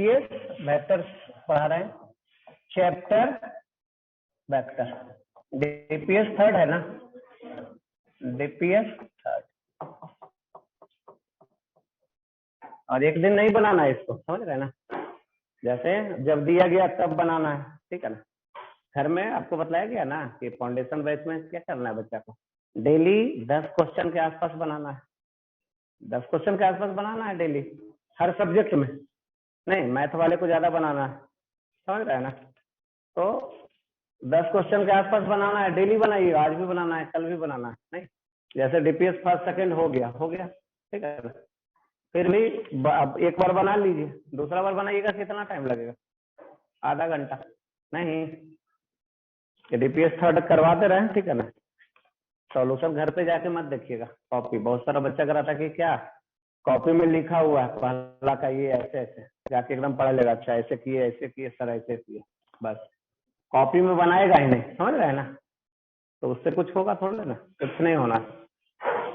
DPS vector पढ़ा रहे हैं, चैप्टर वेक्टर। डीपीएस थर्ड है ना, डीपीएस थर्ड। और एक दिन नहीं बनाना है इसको, समझ रहे ना, जैसे जब दिया गया तब बनाना है, ठीक है ना। घर में आपको बताया गया ना कि फाउंडेशन बैच में क्या करना है बच्चा को, डेली 10 क्वेश्चन के आसपास बनाना है। 10 क्वेश्चन के आसपास बनाना है डेली, हर सब्जेक्ट में, नहीं मैथ वाले को ज्यादा बनाना है, समझ रहे हैं ना। तो 10 क्वेश्चन के आसपास बनाना है, डेली बनाइए, आज भी बनाना है, कल भी बनाना है, नहीं जैसे डीपीएस फर्स्ट सेकंड हो गया, ठीक है ना। फिर भी एक बार बना लीजिए, दूसरा बार बनाइएगा, कितना टाइम लगेगा, आधा घंटा नहीं। डीपीएस थर्ड करवाते रहे, ठीक है ना। सॉल्यूशन घर पे जाके मत देखिएगा, कॉपी, बहुत सारा बच्चा कराता कि क्या कॉपी में लिखा हुआ है पहला का ये ऐसे ऐसे, जाके एकदम पढ़ लेगा, अच्छा ऐसे किए सर ऐसे किए, बस कॉपी में बनाएगा ही नहीं, समझ रहे हैं ना। तो उससे कुछ होगा थोड़ा ना, कुछ नहीं होना,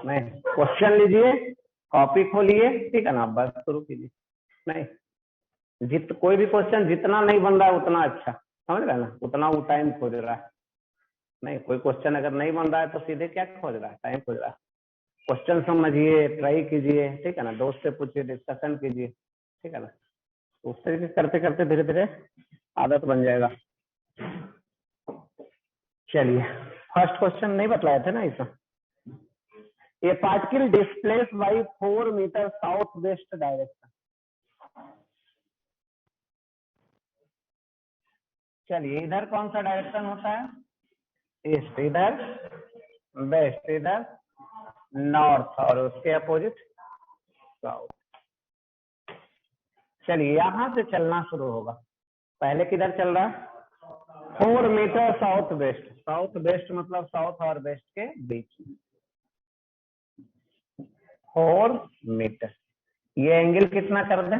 नहीं क्वेश्चन लीजिए, कॉपी खोलिए, ठीक है ना, बस शुरू कीजिए। नहीं कोई भी क्वेश्चन जितना नहीं बन रहा है उतना अच्छा, समझ रहे हैं ना, उतना वो टाइम खोज रहा है। नहीं कोई क्वेश्चन अगर नहीं बन रहा है तो सीधे क्या खोज रहा है, टाइम खोज रहा है। क्वेश्चन समझिए, ट्राई कीजिए, ठीक है ना, दोस्त से पूछिए, डिस्कशन कीजिए, ठीक है ना। उस तरीके करते करते धीरे धीरे आदत बन जाएगा। चलिए फर्स्ट क्वेश्चन नहीं बतलाया थे ना इसमें, a particle displace by 4 metre south west direction. चलिए इधर कौन सा डायरेक्शन होता है, ईस्ट, इधर वेस्ट, इधर नॉर्थ, और उसके अपोजिट साउथ। चलिए यहां से चलना शुरू होगा, पहले किधर चल रहा है, 4 metre south west, south west मतलब साउथ और वेस्ट के बीच में 4 मीटर। ये एंगल कितना कर दें,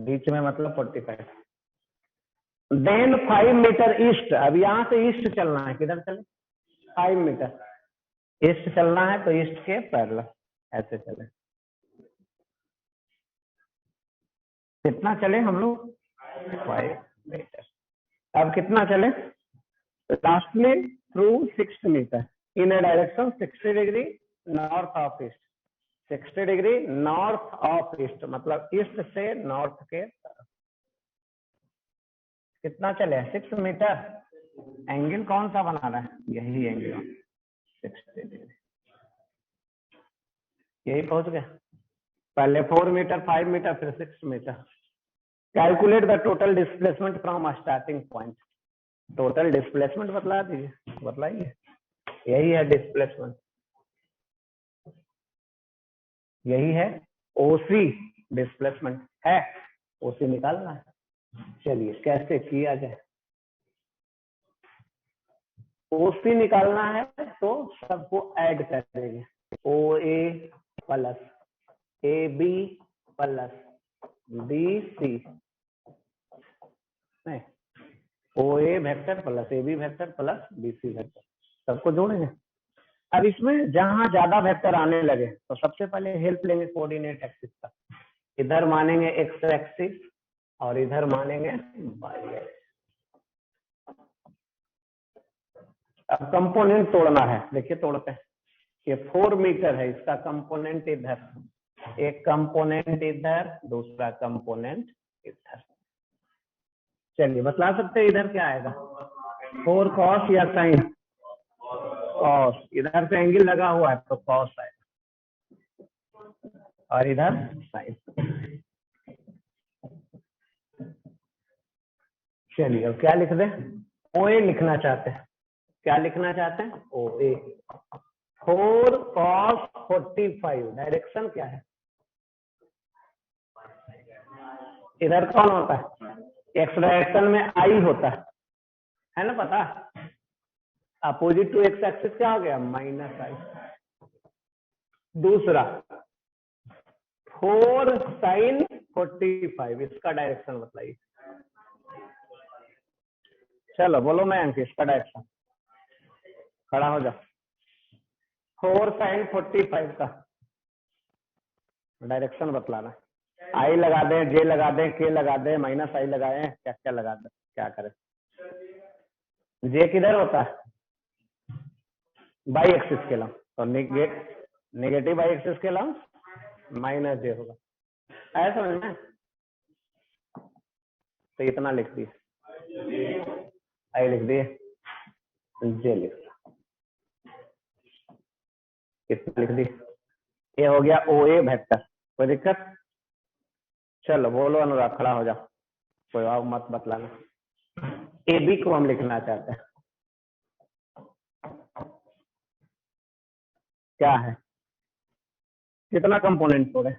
बीच में मतलब 45। देन 5 मीटर ईस्ट, अब यहां से ईस्ट चलना है, किधर चले, 5 मीटर ईस्ट चलना है, तो ईस्ट के पैरेलल ऐसे चले। कितना चले हम लोग, 5 मीटर। अब कितना चले, lastly through 6 metre in a direction 60 degree north of east, 60 degree north of east मतलब ईस्ट से नॉर्थ के तरफ। कितना चले, 6 मीटर। एंगल कौन सा बना रहा है, यही एंगल 60 डिग्री, यही पहुंच गया। पहले 4 मीटर, 5 मीटर, फिर 6 metre. Calculate the total displacement from starting point. Total displacement बतला दीजिए, बतलाइए, यही है डिस्प्लेसमेंट, यही है ओसी डिस्प्लेसमेंट है, ओसी निकालना है। चलिए कैसे किया जाए, ओसी निकालना है तो सबको ऐड करेंगे, O A plus A B plus B C, नहीं O A vector plus A B vector plus B C vector, सबको जोड़ेंगे। अब इसमें जहां ज्यादा वेक्टर आने लगे तो सबसे पहले हेल्प लेंगे कोऑर्डिनेट एक्सिस का, इधर मानेंगे एक्स एक्सिस और इधर मानेंगे वाई एक्सिस। अब कंपोनेंट तोड़ना है, देखिए तोड़ते हैं। ये 4 मीटर है, इसका कंपोनेंट इधर, एक कंपोनेंट इधर, दूसरा कंपोनेंट इधर। चलिए बतला सकते हैं इधर क्या आएगा, 4 कॉस या साइन, कॉस, इधर से एंगल लगा हुआ है तो कॉस आएगा, और इधर साइन। चलिए अब क्या लिख दें, ओ ए लिखना चाहते हैं, क्या लिखना चाहते हैं, ओ ए। 4 cos 45, डायरेक्शन क्या है, इधर कौन होता है, एक्स डायरेक्शन में आई होता है ना, पता, अपोजिट टू एक्स एक्सिस क्या हो गया, माइनस आई। दूसरा 4 sin 45, इसका डायरेक्शन बताइए। चलो बोलो मैं अंक, इसका डायरेक्शन, खड़ा हो जाओ। 4 sin 45 का डायरेक्शन बतलाना। आई लगा दें, जे लगा दें, के लगा दें, माइनस आई लगाए, क्या क्या लगा दें, क्या करें। जे किधर होता है, बाई एक्सिस के लंब, तो नेगेटिव बाई एक्सिस के लंब माइनस जे होगा, ऐसा समझ में। तो इतना लिख दिए, आई लिख दिए, जे लिख दिया, कितना लिख दिए, ये हो गया ओ ए वेक्टर। कोई दिक्कत? चलो बोलो अनुराग, खड़ा हो जाओ, कोई और मत बतलाना। ए बी को हम लिखना चाहते हैं, क्या है, कितना कंपोनेंट तोड़े,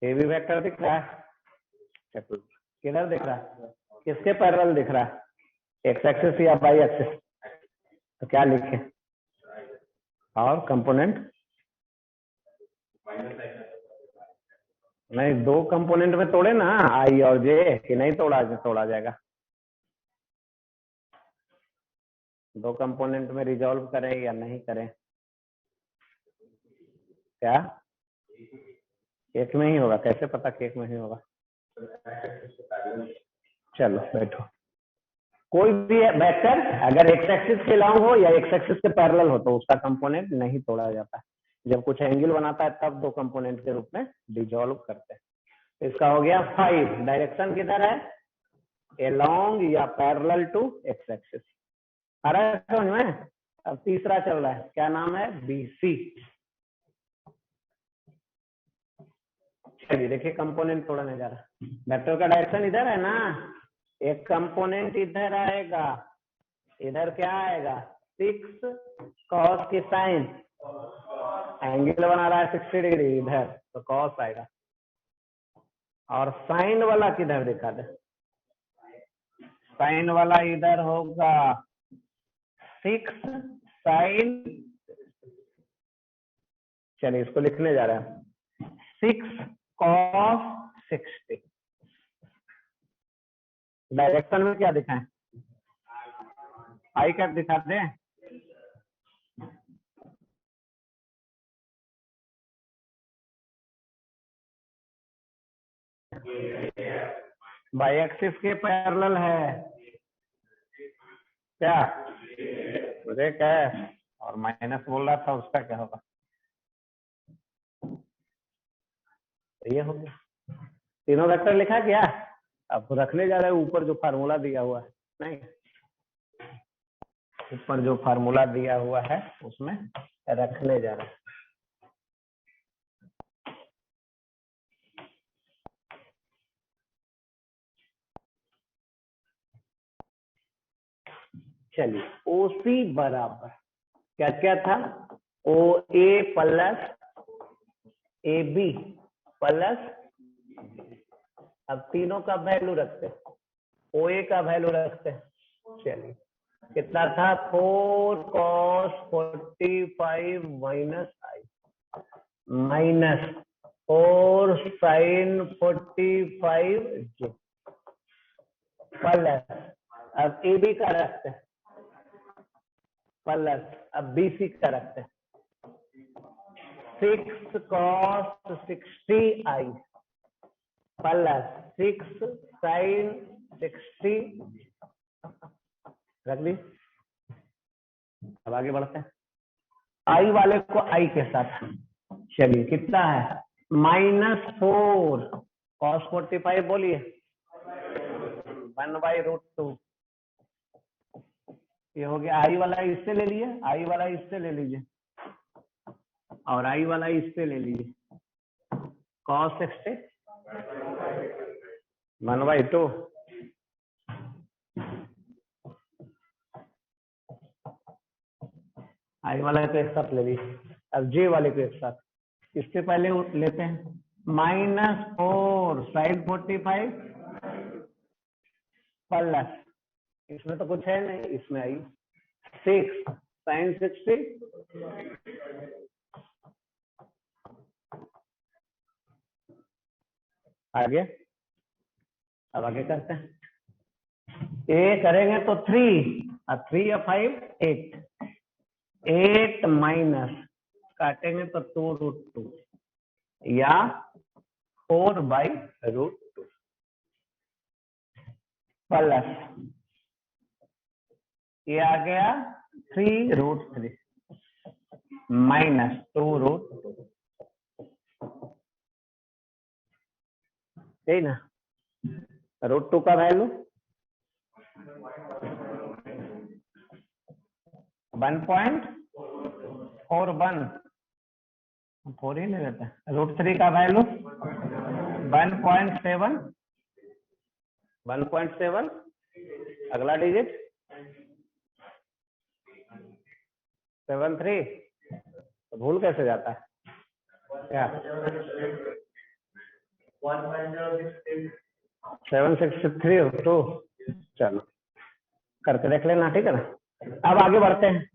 ए बी वेक्टर दिख रहा है, किधर दिख रहा है, किसके पैरेलल दिख रहा है, एक्स एक्सिस या वाई एक्सिस, तो क्या लिखे, और कंपोनेंट नहीं, दो कंपोनेंट में तोड़े ना, आई और जे, कि नहीं तोड़ा जाएगा, दो कंपोनेंट में रिजॉल्व करें या नहीं करें, क्या एक में ही होगा, कैसे पता कि एक में ही होगा, चलो बैठो। कोई भी वेक्टर अगर एक्स एक्सिस के लॉन्ग हो या एक्स एक्सिस के पैरेलल हो तो उसका कंपोनेंट नहीं तोड़ा जाता है, जब कुछ एंगल बनाता है तब दो कंपोनेंट के रूप में डिसॉल्व करते हैं। इसका हो गया 5, डायरेक्शन किधर है, एलॉन्ग या पैरेलल टू एक्स एक्सिस, आ रहा है समझ में। अब तीसरा चल रहा है, क्या नाम है, बीसी। चलिए देखिए, कंपोनेंट तोड़ने जा रहा है, वेक्टर का डायरेक्शन इधर है ना, एक कंपोनेंट इधर आएगा, इधर क्या आएगा, 6 cos की साइन, एंगल बना रहा है 60 डिग्री इधर, तो cos आएगा, और साइन वाला किधर दिखा दे, साइन वाला इधर होगा 6 साइन, चलिए इसको लिखने जा रहे हैं, 6 cos 60, डायरेक्शन में क्या दिखाएं, आई क्या दिखाते हैं, बाई एक्सिस के पैरेलल है, क्या मुझे क्या है, और माइनस बोल रहा था, उसका क्या होगा, ये हो गया, तीनों वेक्टर लिखा क्या, अब रखने जा रहे हैं ऊपर जो फार्मूला दिया हुआ है, नहीं ऊपर जो फार्मूला दिया हुआ है उसमें रखने जा रहे हैं। चलिए ओ सी बराबर क्या क्या था, ओ A plus A B plus, अब तीनों का वैल्यू रखते, ओ ए का वैल्यू रखते, चलिए कितना था, 4 cos 45 माइनस आई, माइनस 4 sin 45 जे, प्लस, अब ए बी का रखते हैं, प्लस अब बी सी का रखते हैं, 6 cos 60 आई प्लस 6 sin 60, रख ली। अब आगे बढ़ते हैं, आई वाले को आई के साथ, चलिए कितना है, -4 cos 45, बोलिए 1/√2, ये हो गया, आई वाला इससे ले लिए, आई वाला इससे ले लीजिए, और आई वाला इससे ले लीजिए, cos 60 1/2, आई वाला को एक साथ ले लीजिए, अब जे वाले को एक साथ, इससे पहले लेते हैं, -4 sin 45 प्लस, इसमें तो कुछ है नहीं, इसमें आई 6 sin 60, आगे, अब आगे करते हैं, ए करेंगे तो 3 और 3 या 5 8 माइनस, काटेंगे तो 2√2, या 4/√2 प्लस ये आ गया 3√3 माइनस 2√2, सही ना। √2 का वैल्यू 1.41, 4 ही नहीं रहता। √3 का वैल्यू 1.7, 1.7, अगला डिजिट 73, तो भूल कैसे जाता है क्या? 763 चलो करके देख लेना, ठीक है ना। अब आगे बढ़ते हैं।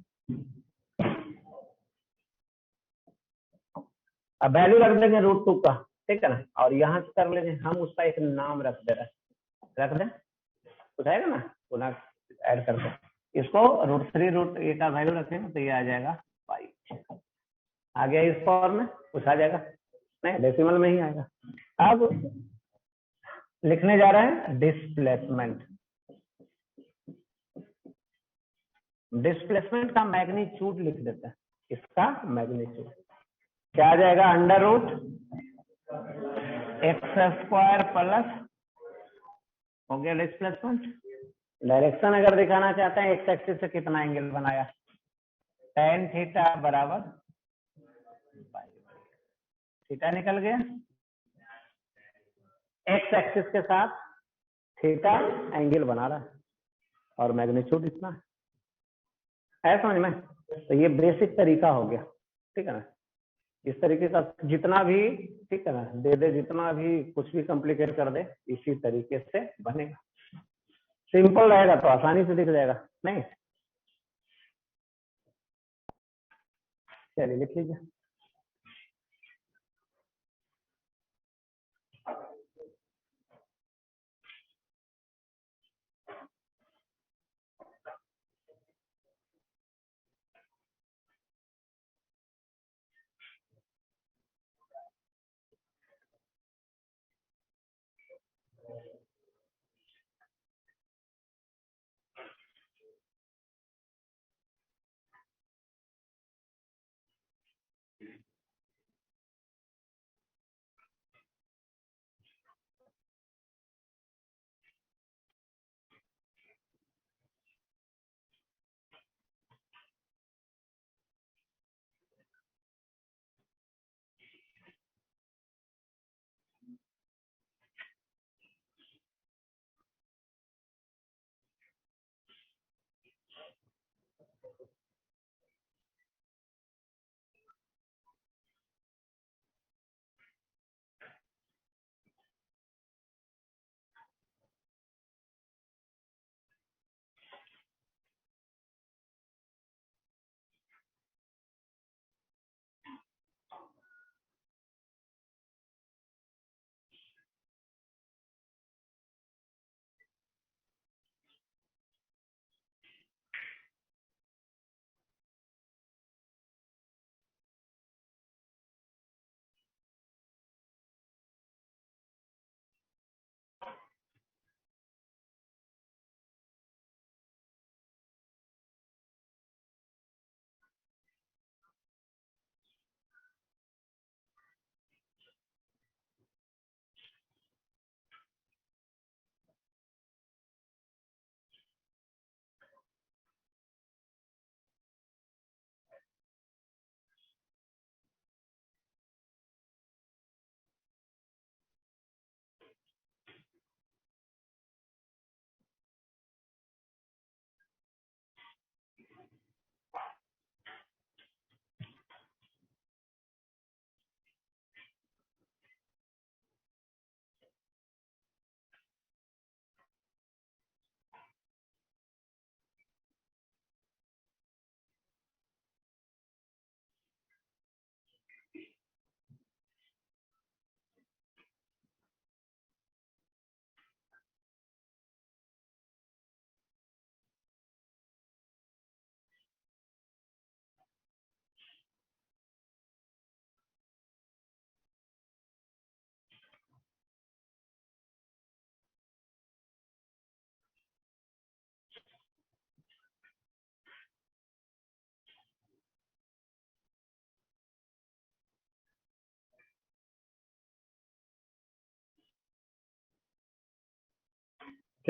अब वैल्यू रख देंगे √2 का, ठीक है ना, और यहाँ से कर लेंगे हम उसका एक नाम रख दे रहे, रख दें, कुछ आएगा ना, पुनः ऐड करके इसको √3 का वैल्यू रखेंगे तो ये आ जाएगा 5। आ गया इस फॉर्म में, कुछ आ जाएगा नहीं, डेसिमल में ही आएगा। अब लिखने जा रहे हैं डिस्प्लेसमेंट। डिस्प्लेसमेंट का मैग्नीट्यूड लिख देते हैं, इसका मैग्नीट्यूड क्या आ जाएगा, √x² प्लस, हो गया डिस्प्लेसमेंट। डायरेक्शन अगर दिखाना चाहते हैं एक्स एक्सिस से कितना एंगल बनाया, tan थीटा बराबर थीटा निकल गया, एक्स एक्सिस के साथ थीटा एंगल बना रहा है और मैग्नीट्यूड इतना है समझ में। तो ये बेसिक तरीका हो गया, ठीक है ना। इस तरीके का जितना भी, ठीक है ना, दे दे जितना भी कुछ भी कॉम्प्लिकेट कर दे, इसी तरीके से बनेगा। सिंपल रहेगा तो आसानी से दिख जाएगा, नहीं। चलिए लिख लीजिए।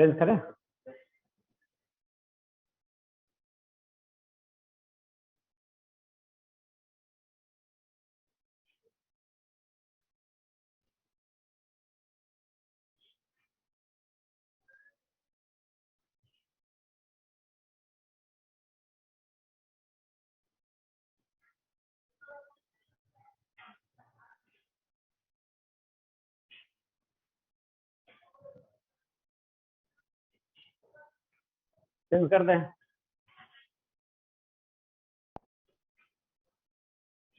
चेंज करें? चेंज कर दें?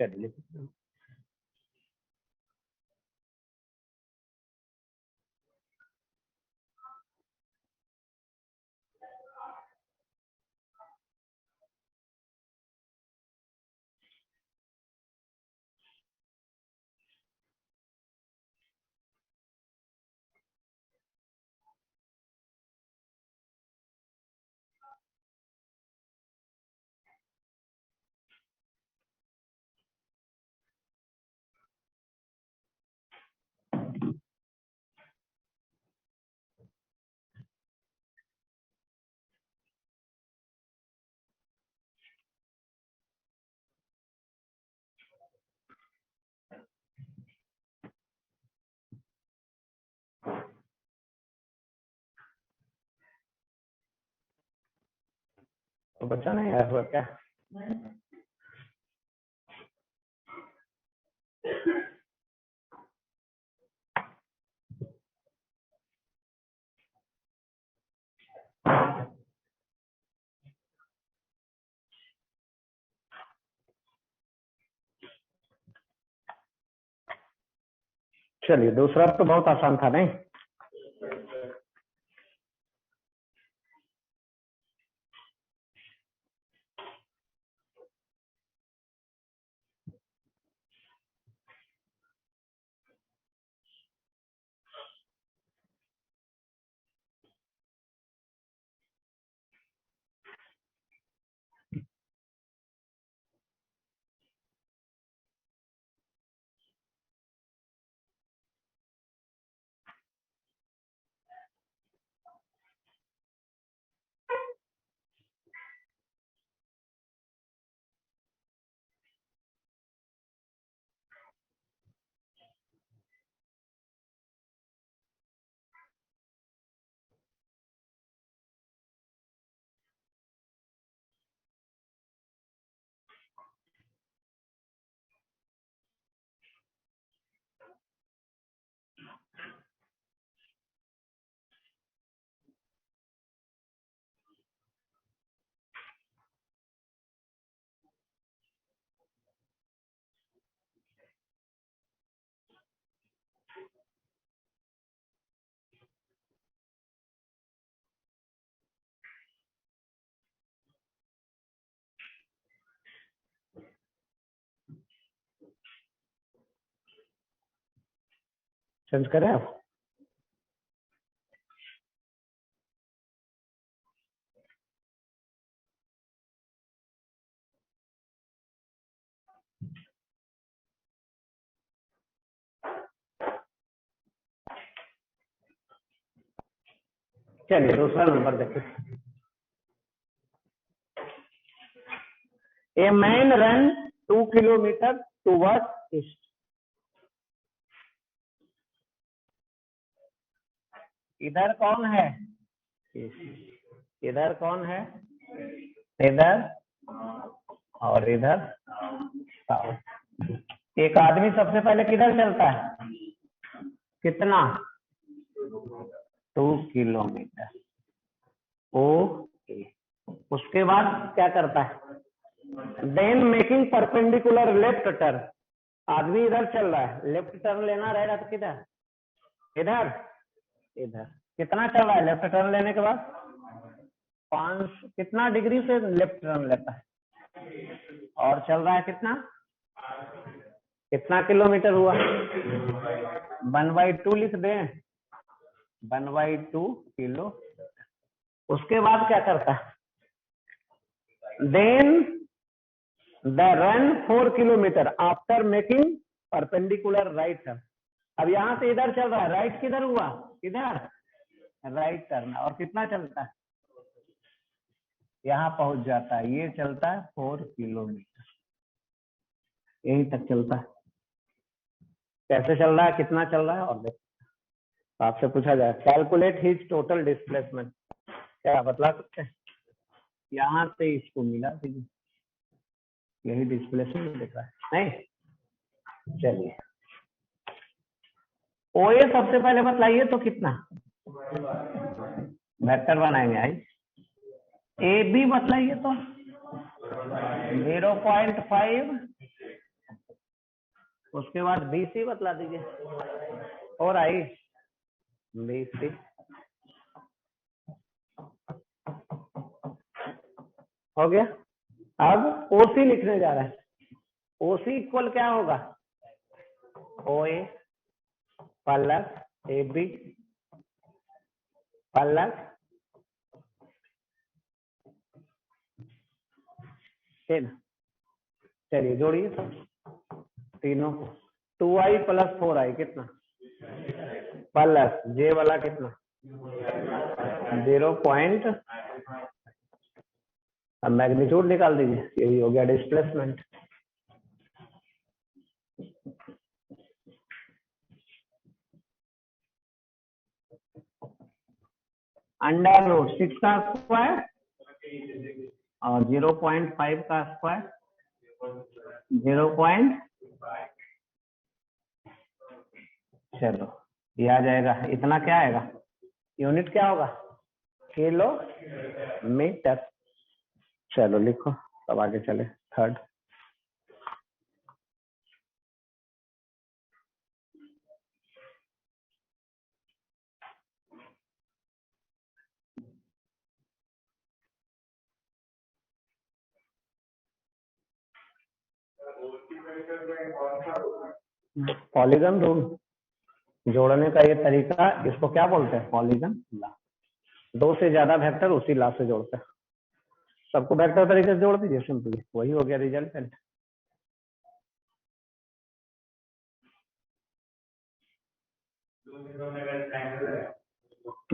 चलिए, तो बच्चा नहीं आया हुआ क्या? चलिए, दूसरा तो बहुत आसान था नहीं? चेंज करें आप? चलिए, दूसरा नंबर देखिए। A man run 2 kilometre towards east. इधर कौन है? इधर कौन है? इधर और इधर साउथ। एक आदमी सबसे पहले किधर चलता है? कितना? 2 किलोमीटर। ओके। उसके बाद क्या करता है? Then making perpendicular left turn. आदमी इधर चल रहा है, लेफ्ट टर्न लेना रहेगा तो किधर? इधर। इधर कितना चल रहा है लेफ्ट टर्न लेने के बाद? 5 कितना डिग्री से लेफ्ट टर्न लेता है? और चल रहा है कितना? कितना किलोमीटर हुआ? 1/2 लिख दें। 1/2 किलो। उसके बाद क्या करता है? Then the run 4 kilometre after making perpendicular right turn. अब यहां से इधर चल रहा है, राइट किधर हुआ? इधर। राइट टर्न, और कितना चलता है, यहाँ पहुंच जाता है, ये चलता है 4 किलोमीटर, यहीं तक चलता है। कैसे चल रहा है, कितना चल रहा है, और देखो आपसे पूछा जाए कैलकुलेट हिज टोटल डिस्प्लेसमेंट, क्या बतला सकते हैं, यहाँ से इसको मिला दीजिए, यही डिस्प्लेसमेंट दिख रहा है नहीं। चलिए ओए सबसे पहले बतलाइए तो कितना, वेक्टर बनाएंगे आई, ए बी बतलाइए तो 0.5, उसके बाद बी सी बतला दीजिए, और आई बी सी, हो गया। अब ओसी लिखने जा रहा है, ओसी इक्वल क्या होगा, O A plus A B plus ten, चलिए जोड़िए सब तीनों को, 2i + 4i कितना, प्लस जे वाला कितना 0. अब मैग्नीट्यूड निकाल दीजिए, यही हो गया डिस्प्लेसमेंट। √6 का स्क्वायर और 0.5 का स्क्वायर 0. चलो ये आ जाएगा, इतना क्या आएगा, यूनिट क्या होगा, किलोमीटर। चलो लिखो, तब आगे चले थर्ड। पॉलीगन रूल, जोड़ने का ये तरीका, इसको क्या बोलते हैं, पॉलीगन ला। दो से ज्यादा वेक्टर उसी ला से जोड़ते हैं, सबको वेक्टर तरीके से जोड़ दीजिए, सिंपली वही हो गया रिजल्टेंट।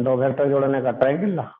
दो वेक्टर जोड़ने का ट्रायंगल ला।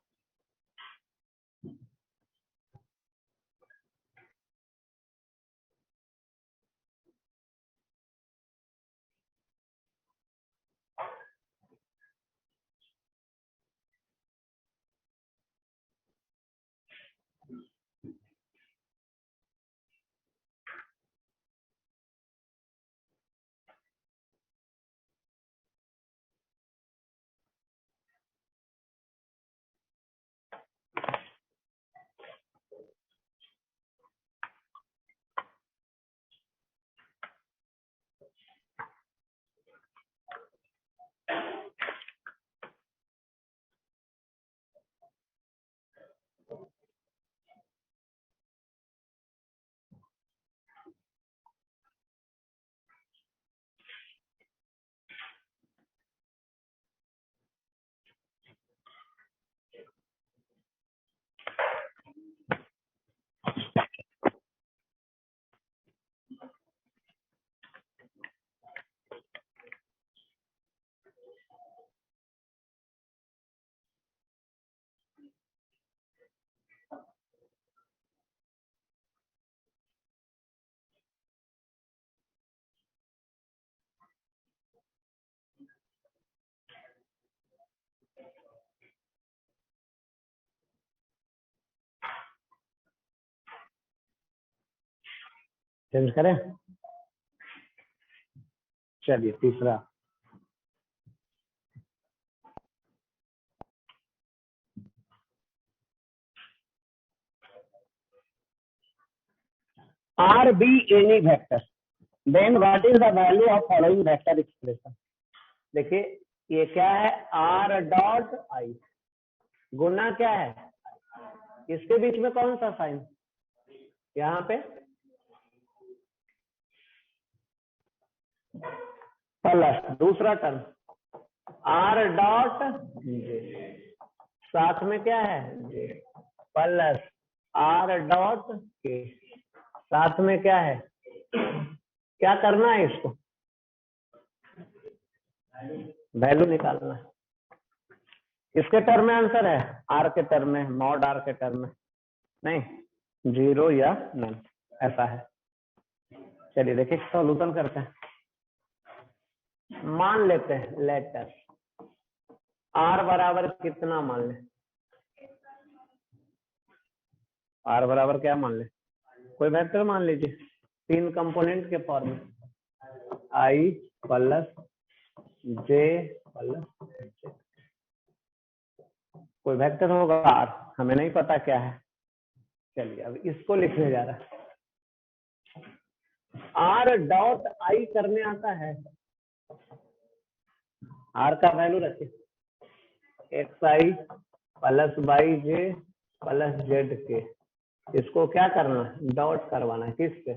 चेंज करें, चलिए तीसरा, are b any vector then what is the value of following vector expression. देखिए ये क्या है, आर डॉट आई गुना क्या है, इसके बीच में कौन सा साइन, यहाँ पे प्लस, दूसरा टर्म आर डॉट जे, साथ में क्या है जे, प्लस आर डॉट के, साथ में क्या है, क्या करना है इसको, वैल्यू निकालना है, किसके टर्म में आंसर है? आर के टर्म में, मॉड आर के टर्म में, नहीं 0 या नन, ऐसा है। चलिए देखिए सॉल्यूशन करते हैं। मान लेते हैं लेटर आर बराबर कितना मान ले? आर बराबर क्या मान ले? कोई वेक्टर मान लीजिए 3 कंपोनेंट के फॉर्म में, आई प्लस जे प्लस जे, कोई वेक्टर होगा आर, हमें नहीं पता क्या है। चलिए अब इसको लिखने जा रहा है। आर डॉट आई करने आता है, आर का वैल्यू रखिए एक्स आई प्लस वाई जे प्लस जेड के, इसको क्या करना है? डॉट करवाना है, किस पे?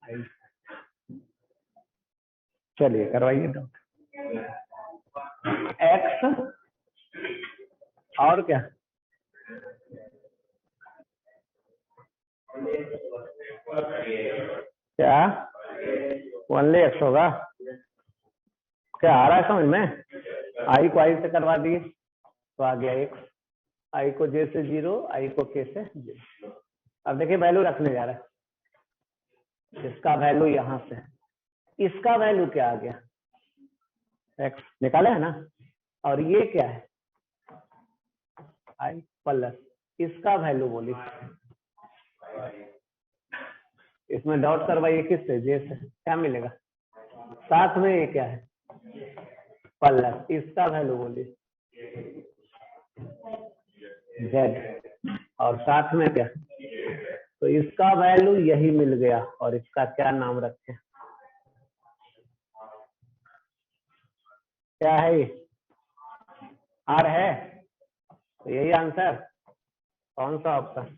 आई। चलिए करवाइए डॉट। एक्स और क्या? क्या ओनली एक्स होगा? क्या आ रहा है समझ में? आई को आई से करवा दिए तो आ गया एक्स, आई को जे से 0, आई को के से 0। अब देखिए वैल्यू रखने जा रहा है, इसका वैल्यू यहां से, इसका वैल्यू क्या आ गया? एक्स निकाले है ना, और ये क्या है? आई प्लस, इसका वैल्यू बोली, इसमें डॉट करवाइए किससे? जे से, क्या मिलेगा? साथ में ये क्या है? प्लस, इसका वैल्यू बोली जेड, और साथ में क्या? तो इसका वैल्यू यही मिल गया, और इसका क्या नाम रखें? क्या है ये? आर है, तो यही आंसर। कौन सा ऑप्शन?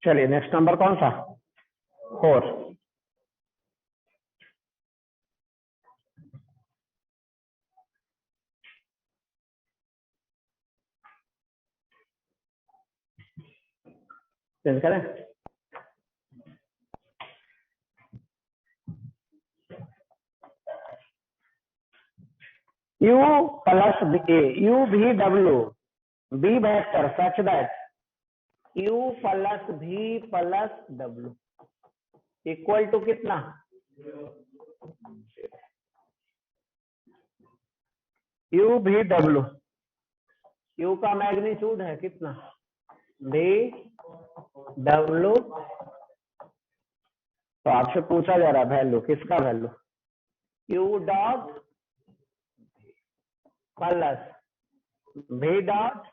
चलिए नेक्स्ट नंबर कौन सा? 4। चेंज करें? U plus a, U v डब्ल्यू, be vector such that U plus v plus डब्ल्यू इक्वल टू कितना? U भी डब्ल्यू, U का मैग्नीट्यूड है कितना? भी डब्ल्यू। तो आपसे पूछा जा रहा वैल्यू, किसका value? Q dot plus V dot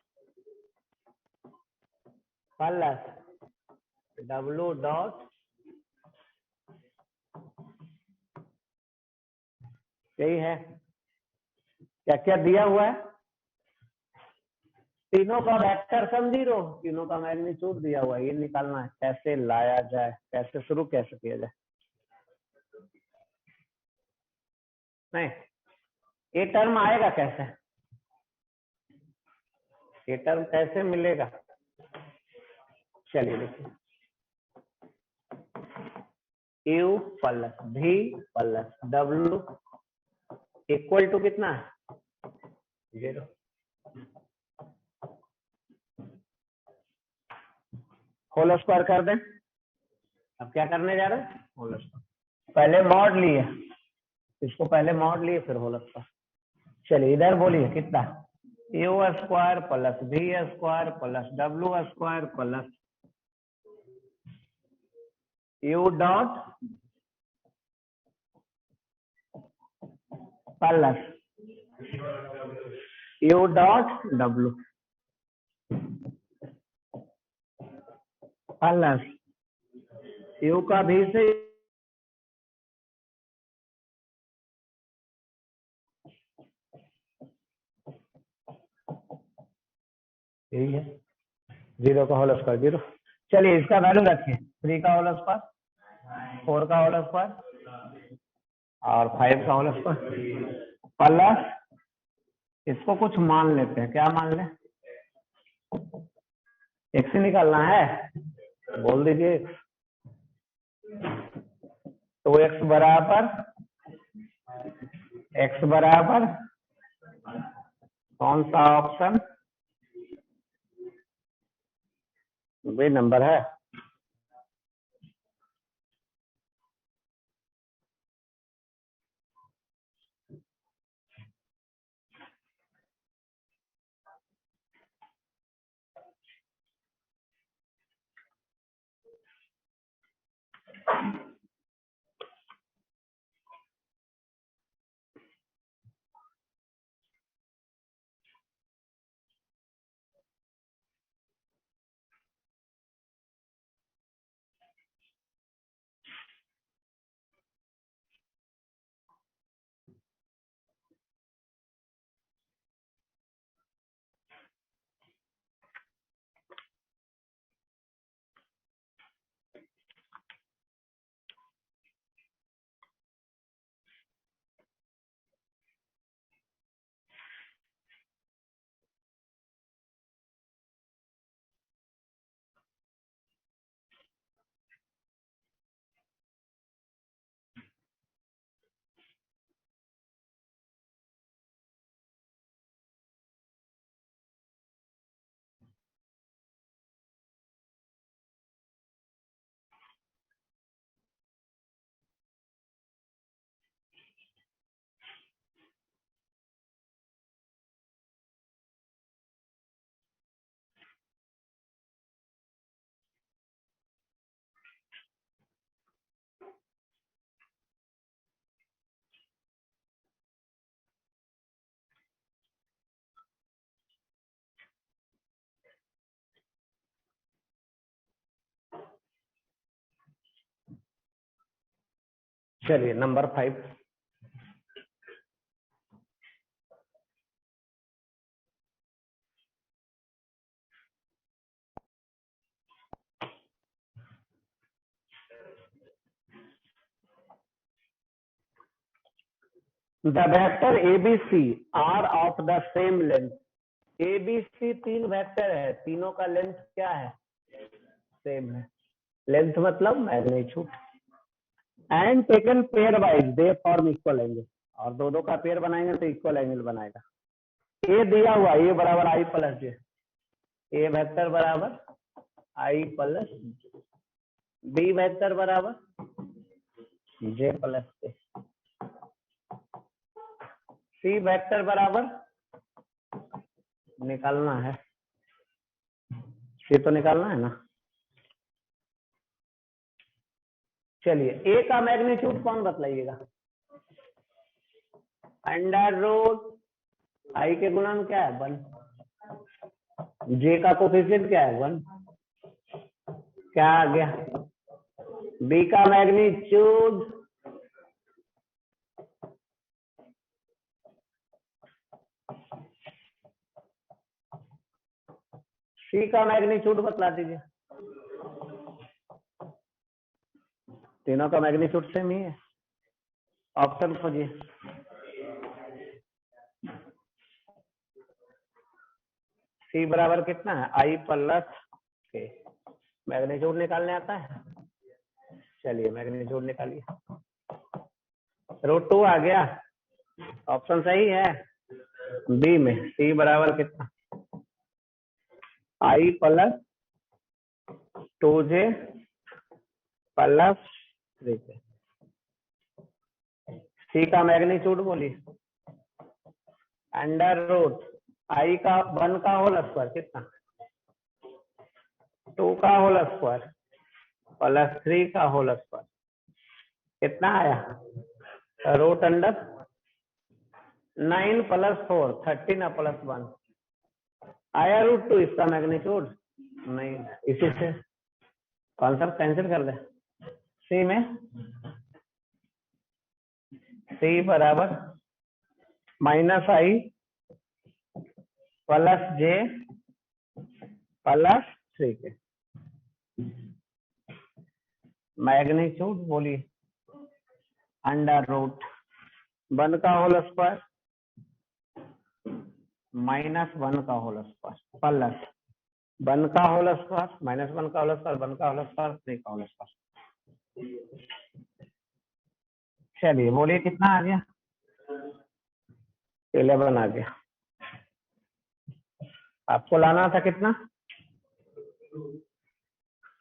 plus W dot, यही है। क्या क्या दिया हुआ है, तीनों का वेक्टर सम 0, तीनों का मैग्नीट्यूड दिया हुआ है, ये निकालना है कैसे लाया जाए, कैसे शुरू कैसे किया जाए। नहीं, ये टर्म आएगा कैसे, ये टर्म कैसे मिलेगा, चलिए देखिए, यू प्लस भी प्लस डब्ल्यू इक्वल टू कितना है 0। होल स्क्वायर कर दें। अब क्या करने जा रहे हैं, होल स्क्वायर, पहले मॉड लिए, इसको पहले मॉड लिए फिर होल स्क्वायर। चलिए इधर बोलिए कितना, यू स्क्वायर प्लस भी square plus W square plus U dot plus U dot W plus you का भी से यही है, 0 का होल स्क्वायर 0। चलिए इसका वैल्यू रखिए, 3 का होल स्क्वायर, 4 का होल स्क्वायर और 5 का होल स्क्वायर प्लस, इसको कुछ मान लेते हैं, क्या मान लें, एक्स ही निकालना है, बोल दीजिए 2x बराबर कौन सा ऑप्शन वे नंबर है, चलिए number 5, the vector ABC are of the same length, ABC 3 vector है, तीनों का लेंथ क्या है, सेम है, लेंथ मतलब magnitude, and taken pair wise they form equal angle, और दो दो का पेयर बनाएंगे तो इक्वल एंगल बनाएगा। ए दिया हुआ ए बराबर आई प्लस जे, ए वेक्टर बराबर आई प्लस, बी वेक्टर बराबर जे प्लस के, सी वेक्टर बराबर निकालना है, सी तो निकालना है ना। चलिए ए का मैग्नीट्यूड कौन बतलाइएगा, अंडर रूट आई के गुणन क्या है 1, जे का कोफिशिएंट क्या है 1, क्या आ गया, बी का मैग्नीट्यूड सी का मैग्नीट्यूड बतला दीजिए। तीनों का मैग्नीट्यूड सेम ही है। ऑप्शन खोजिए। सी बराबर कितना है, आई प्लस के। मैग्नीट्यूड निकालने आता है, चलिए मैग्नीट्यूड निकालिए। √2 आ गया, ऑप्शन सही है बी में। सी बराबर कितना, आई प्लस 2j प्लस 3j। सी का मैग्नीट्यूड बोलिए। √, आई का 1 का होल स्क्वायर कितना, 2 का होल स्क्वायर प्लस 3 का होल स्क्वायर कितना आया, √9 प्लस 4 13 प्लस 1 आया √2। इसका मैग्नीट्यूड नहीं, इसी से कॉन्सेप्ट कैंसिल कर दे। सी में सी बराबर -i plus j plus 3 magnitude बोलिए। √1 का होल स्क्वायर -1 का होल स्क्वायर प्लस 1 का होल स्क्वायर -1 का होल स्क्वायर 1 का होल स्क्वायर 3 का होल स्क्वायर। चलिए बोलिए कितना आ गया, 11 आ गया। आपको लाना था कितना,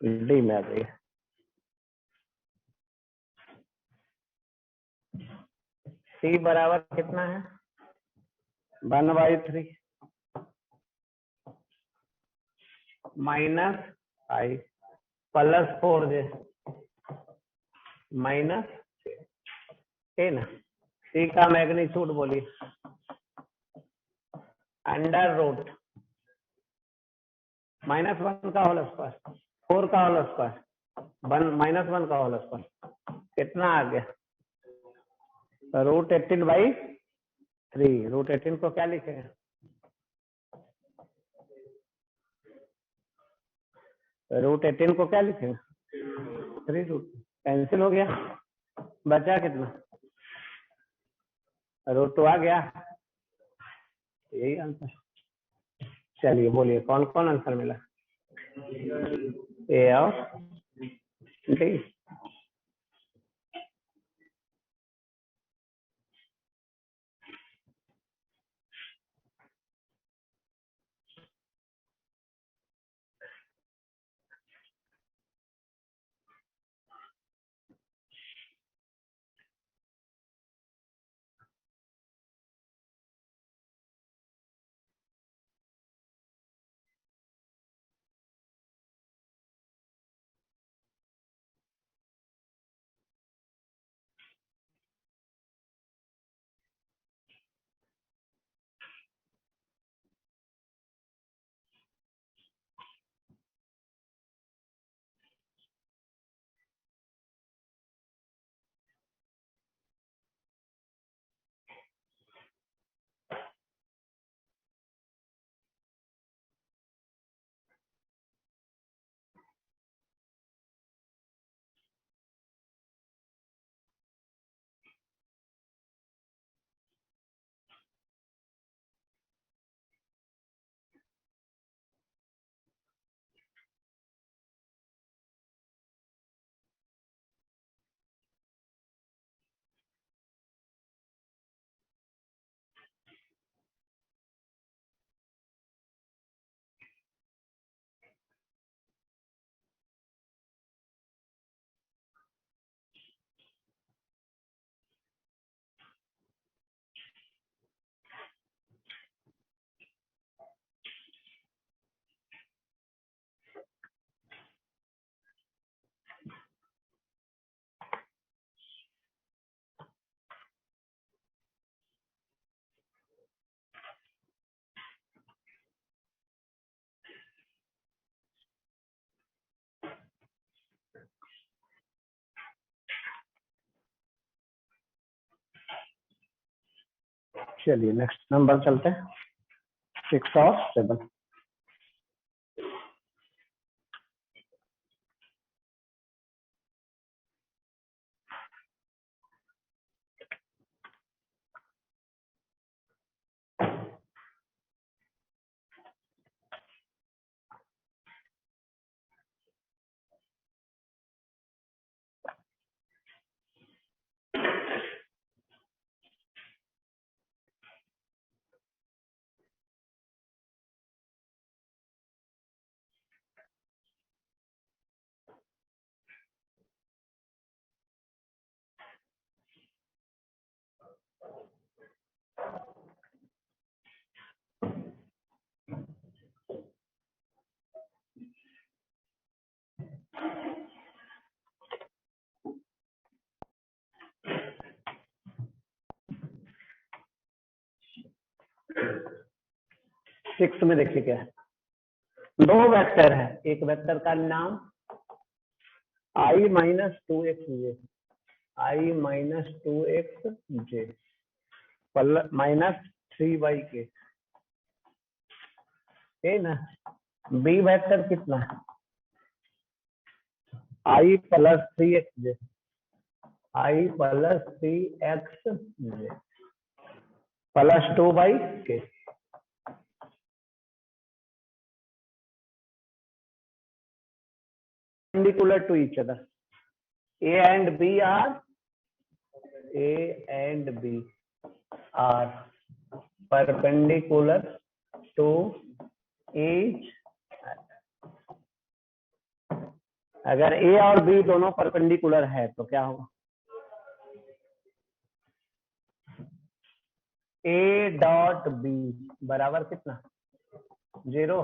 डी में आ गई। सी बराबर कितना है, 1/3 माइनस आई प्लस 4j माइनस है ना। सी का मैग्नीट्यूड बोलिए। √, -1 का होल स्क्वायर 4 का होल स्क्वायर 1 का होल स्क्वायर कितना आ गया, √18/3। √18 को क्या लिखेंगे, √18 को क्या लिखेंगे, 3 कैंसिल हो गया, बचा कितना, √2 आ गया, यही आंसर। चलिए बोलिए कौन कौन आंसर मिला, ए और डी। चलिए नेक्स्ट नंबर चलते हैं, 6 और 7। सिक्स में देखिए क्या है, दो वेक्टर है, एक वेक्टर का नाम i minus two X J, I minus two X J minus three Y K, ठीक ना। बी वेक्टर कितना है, I plus three X J, I plus three X J plus two by K. Perpendicular to each other. A and B are perpendicular to each other. अगर A और B दोनों perpendicular है तो क्या होगा, A dot B बराबर कितना, 0।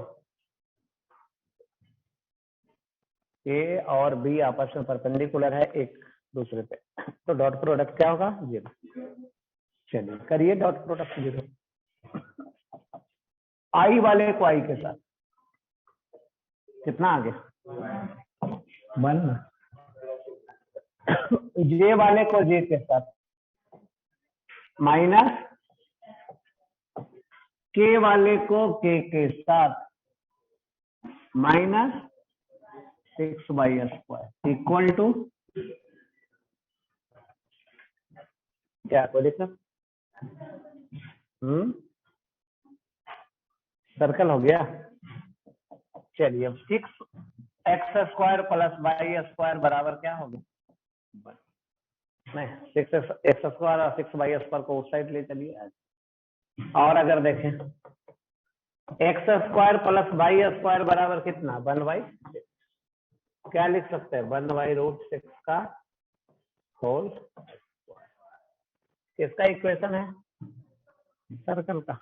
A और B आपस में परपेंडिकुलर है एक दूसरे पे, तो डॉट प्रोडक्ट क्या होगा, 0। चलिए करिए डॉट प्रोडक्ट 0। आई वाले को आई के साथ कितना आगे, 1। जे वाले को जे के साथ माइनस, के वाले को के साथ माइनस 6/² इक्वल टू क्या, कोई दिक्कत, सर्कल हो गया। चलिए अब 6x² प्लस y² बराबर क्या होगा, नहीं 6x² और 6y² को उस साइड ले चलिए। और अगर देखें x² प्लस y² बराबर कितना, 1/6। क्या लिख सकते हैं, 1/√6 का होल, किसका इक्वेशन है, सर्कल का।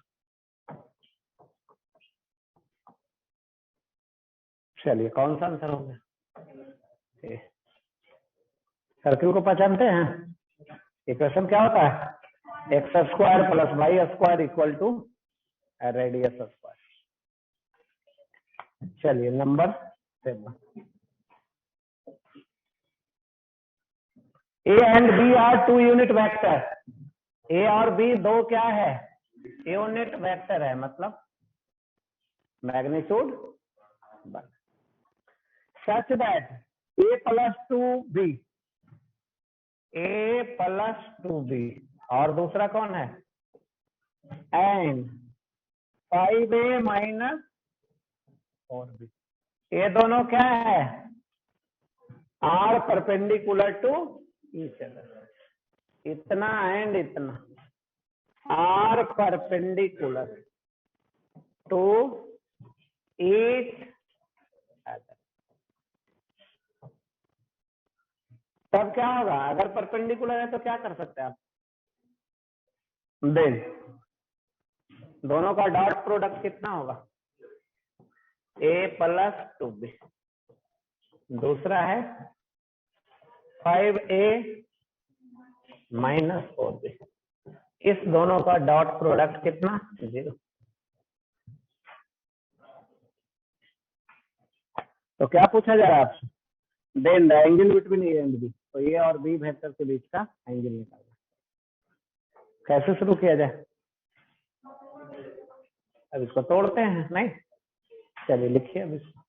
चलिए कौन सा आंसर होगा, सर्कल को पहचानते हैं, इक्वेशन क्या होता है, x² plus y² equal to radius square. चलिए number 7, A and B are two unit vector. A और बी दो क्या है, यूनिट वेक्टर है, मतलब magnitude such that A plus two B, A plus two B, और दूसरा कौन है, एंड 5a माइनस 4b। ये दोनों क्या है, are perpendicular to each other, इतना एंड इतना, are perpendicular to each other. तब क्या होगा, अगर परपेंडिकुलर है तो क्या कर सकते हैं आप, देन दोनों का डॉट प्रोडक्ट कितना होगा, a प्लस 2b, दूसरा है 5a माइनस 4b, इस दोनों का डॉट प्रोडक्ट कितना, 0। तो क्या पूछा जा रहा है आपसे, then the angle between A and b, तो ए और बी वेक्टर के बीच का एंगल निकालना। कैसे शुरू किया जाए, अब इसको तोड़ते हैं, नहीं चलिए लिखिए अब इसको।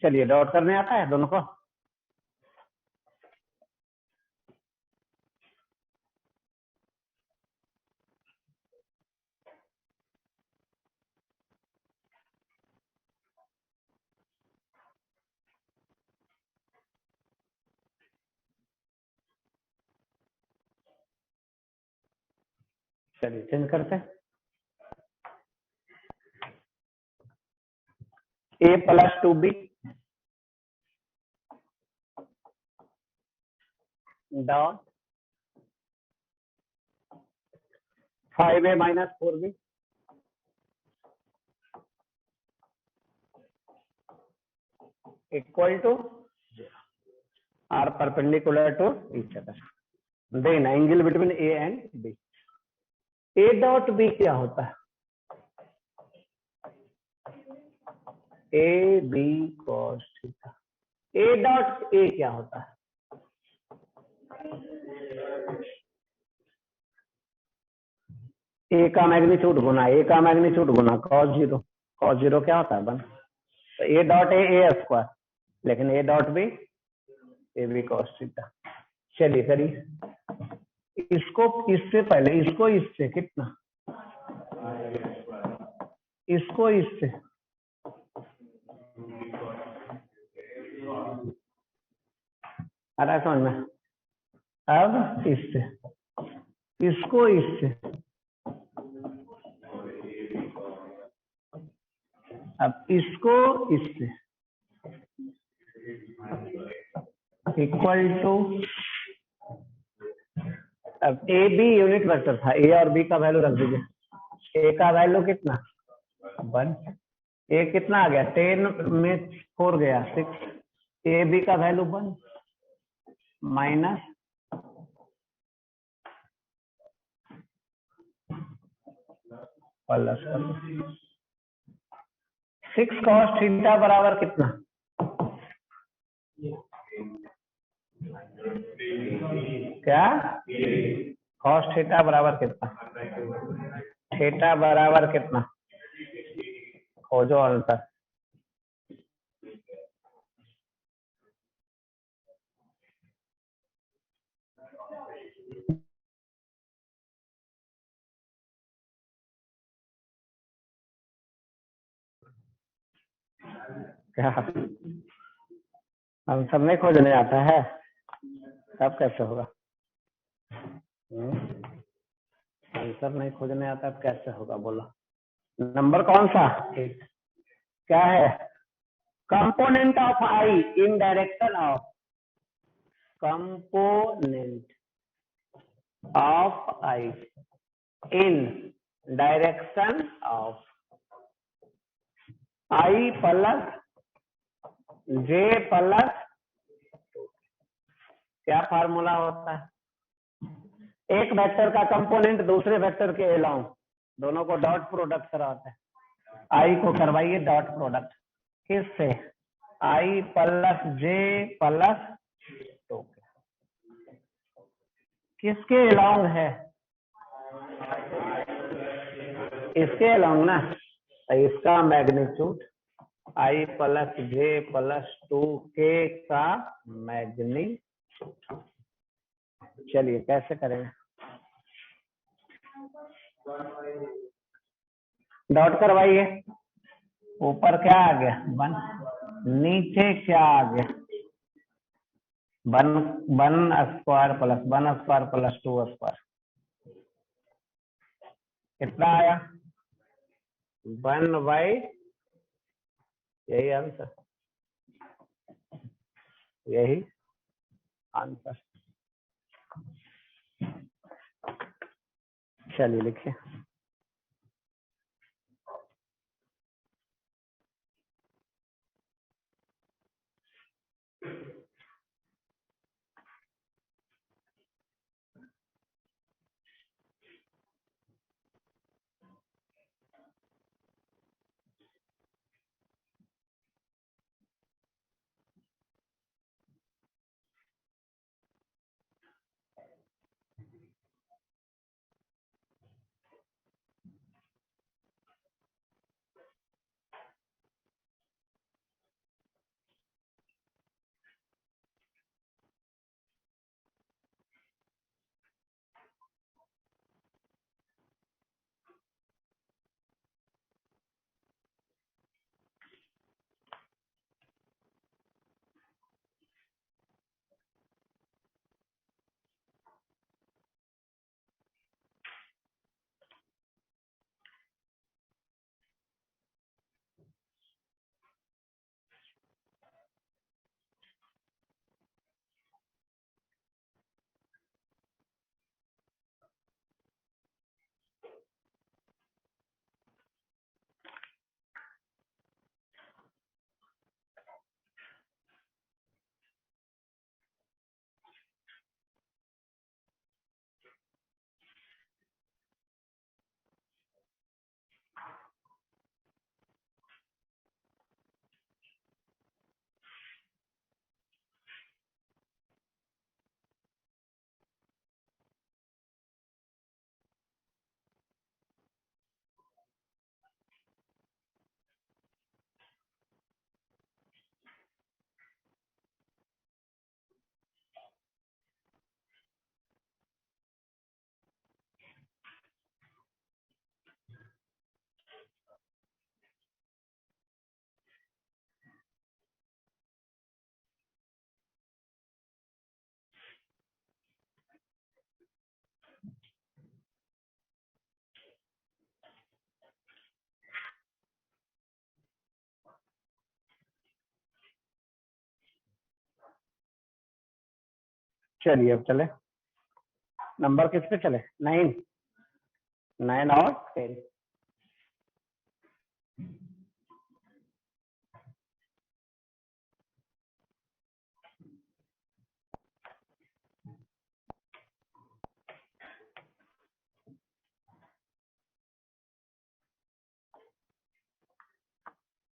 चलिए डॉट करने आता है दोनों को। चलिए चेंज करते हैं। A plus 2b dot 5a minus 4b equal to are perpendicular to each other, then angle between A and B. A dot B क्या होता है? A B cos theta. A dot A क्या होता है? ए का magnitude गुना A का magnitude गुना कॉस जीरो। कॉस जीरो क्या होता है? 1। तो ए डॉट ए स्क्वायर, लेकिन a dot B A B cos theta. चलिए करिए इसको, इससे पहले इसको इससे कितना, इसको इससे आ रहा है समझ में? अब इससे, इसको इससे, अब इसको इससे इक्वल टू, अब ए बी यूनिट वेक्टर था, ए और बी का वैल्यू रख दीजिए। ए का वैल्यू कितना? 1। ए कितना आ गया? 10 में 4 गया 6। ए बी का value 1 minus plus 6 cos theta बराबर कितना? क्या? कॉस थीटा बराबर कितना? थीटा बराबर कितना? खोजो आंसर। क्या आंसर नहीं खोजने आता है? तब कैसे होगा? आंसर नहीं खोजने आता तो कैसे होगा बोलो? नंबर कौन सा? एक। क्या है? Component of I in direction of, component of I in direction of I plus J plus, क्या फार्मूला होता है? एक वेक्टर का कंपोनेंट दूसरे वेक्टर के अलोंग, दोनों को डॉट प्रोडक्ट कराते हैं। आई को करवाइए डॉट प्रोडक्ट, किससे? आई प्लस जे प्लस 2, किसके अलोंग है? इसके अलोंग ना। तो इसका magnitude I plus J plus 2 के का मैग्नीट्यूड। चलिए कैसे करेंगे? डॉट करवाइए। ऊपर क्या आ गया? 1, नीचे क्या आ गया? 1 square plus 1 square plus 2 square, कितना आया? 1/, यही आंसर, यही आंसर। चलिए लिखिए। चलिए अब चले, नंबर किस पे चले? 9, 9 और 10।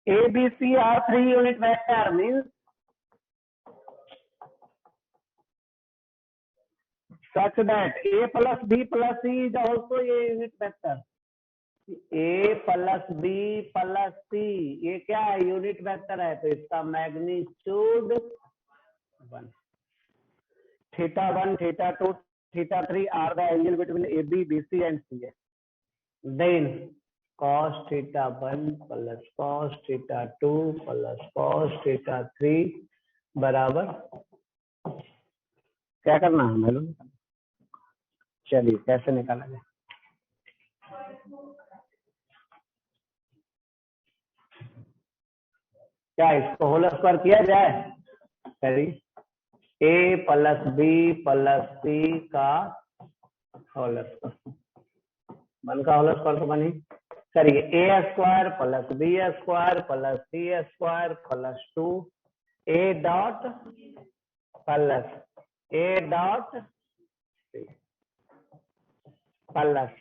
A, B, C are 3 unit vector means such that A plus B plus C is also a unit vector. A plus B plus C ये क्या है? यूनिट वेक्टर है, तो इसका magnitude 1। θ1, θ2, θ3 are the angle between AB, BC and CA. Then cos θ1 plus cos θ2 plus cos θ3 बराबर क्या करना है मालूम? चलिए कैसे निकाला जाए? क्या इसको होल स्क्वायर किया जाए? करिए ए प्लस बी प्लस सी का होल स्क्वायर, 1 का होल स्क्वायर तो बनी। करिए A square plus B square plus C square plus 2 A dot plus A dot plus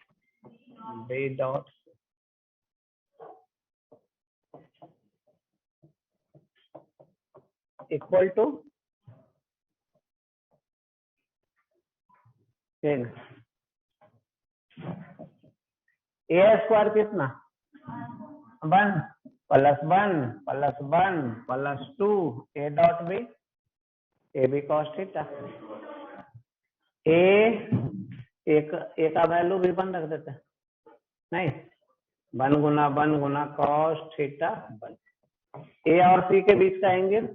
B dot equal to A square कितना? 1 plus 1 plus 1 plus 2 A dot B, A B cos theta. एक का value भी 1 रख देते हैं, नहीं 1 गुना cos theta 1। ए और सी के बीच का एंगल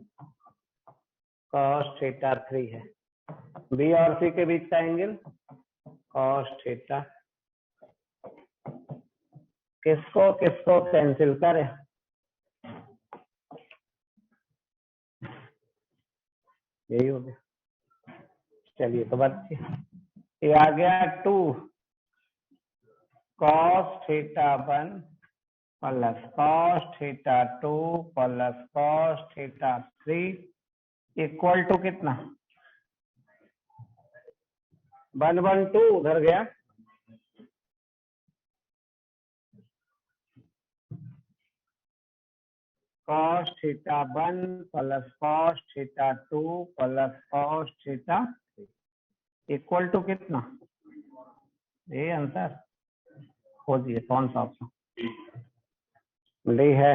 कॉस थीटा 3 है, बी और सी के बीच का एंगल कॉस थीटा। किसको किसको कैंसिल करें? यही हो गया। चलिए तो बच्चे ये आ गया 2 cos theta 1 plus cos theta 2 plus cos theta 3 equal to कितना? 1 1 2 उधर गया, cos theta 1 plus cos theta 2 plus cos theta 3 equal to कितना? ये आंसर खोजिए कौन सा ऑप्शन डी है।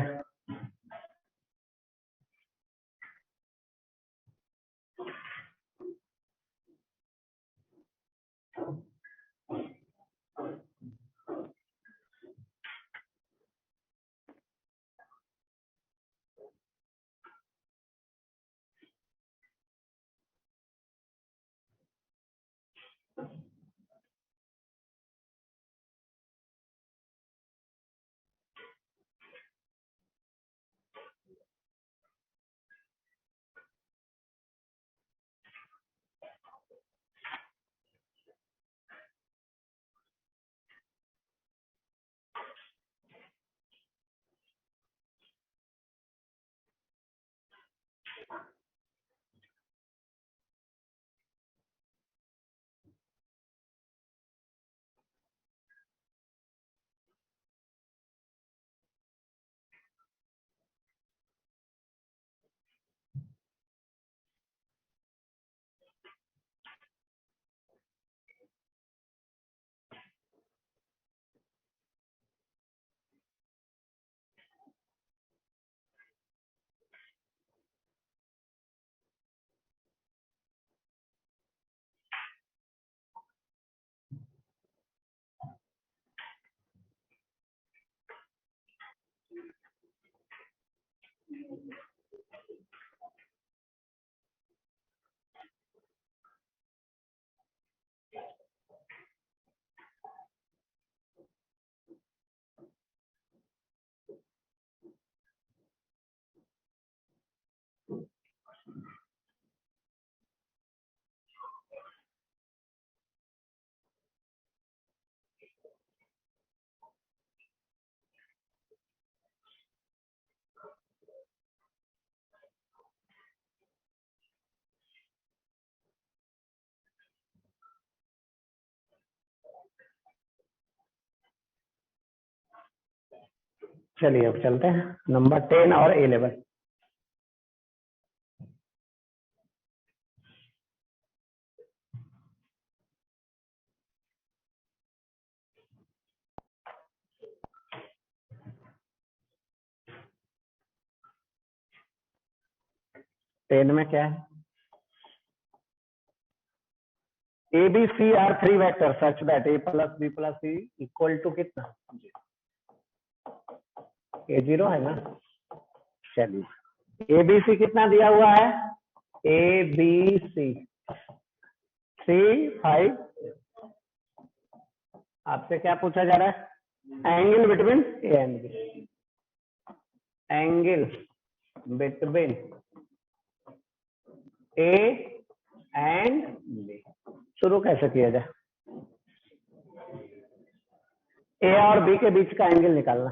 चलिए अब चलते हैं नंबर 10 और 11। टेन में क्या है? ए b c are three vector such that A plus B plus c equal to कितना? ए जीरो है ना। चलिए ए बी सी कितना दिया हुआ है? ए बी सी सी 5। आपसे क्या पूछा जा रहा है? Angle between A and b. Angle between A and b. शुरू कैसे किया जाए? ए और बी के बीच का एंगल निकालना।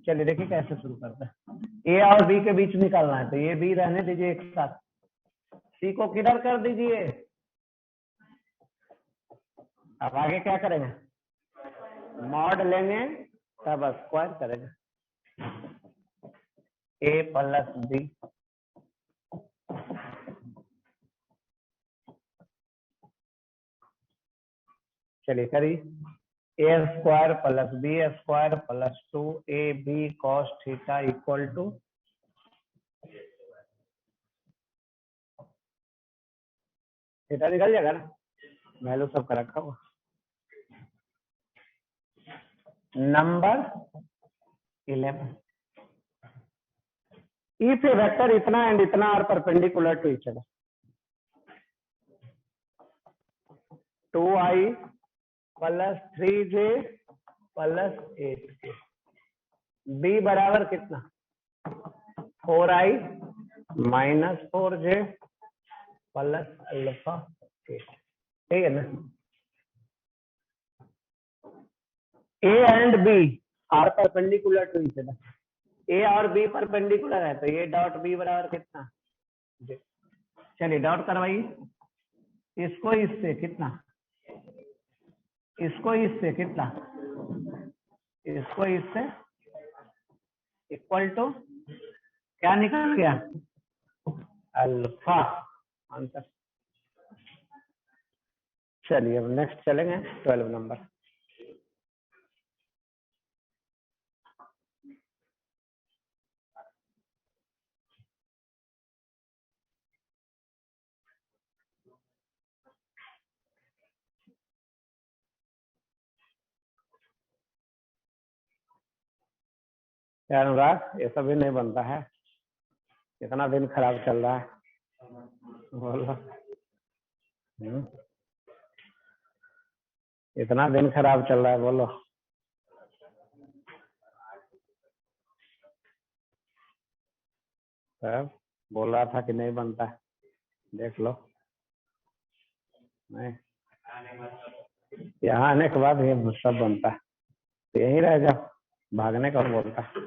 चलिए देखिए कैसे शुरू करते हैं। ए और बी के बीच निकालना है तो ये बी रहने दीजिए एक साथ, सी को किधर कर दीजिए। अब आगे क्या करेंगे? मॉड लेंगे तब स्क्वायर करेंगे। ए प्लस बी चलिए करिए। A square plus B square plus 2ab cos theta equal to theta निकल जाएगा ना, वैल्यू सबका रखा हुआ। नंबर 11, इफ ए वेक्टर इतना एंड इतना are perpendicular to each other, 2i plus 3j plus 8k, B बराबर कितना? 4i minus 4j plus alpha 8। ठीक है ना। A and B are perpendicular to each other, A और बी परपेंडिकुलर है तो ये डॉट बी बराबर कितना? चलिए डॉट करवाइए। इसको इससे कितना? इसको इससे कितना? इसको इससे इक्वल टू क्या निकल गया? Alpha answer. चलिए अब नेक्स्ट चलेंगे 12 नंबर। यार अनुराग ये सभी नहीं बनता है, इतना दिन खराब चल रहा है। बोलो। इतना दिन खराब चल रहा है, बोलो। सब बोल रहा था कि नहीं बनता है, देख लो। नहीं, यहाँ आने के बाद ये सब बनता है, तो यहीं रह जाओ, भागने का बोलता है।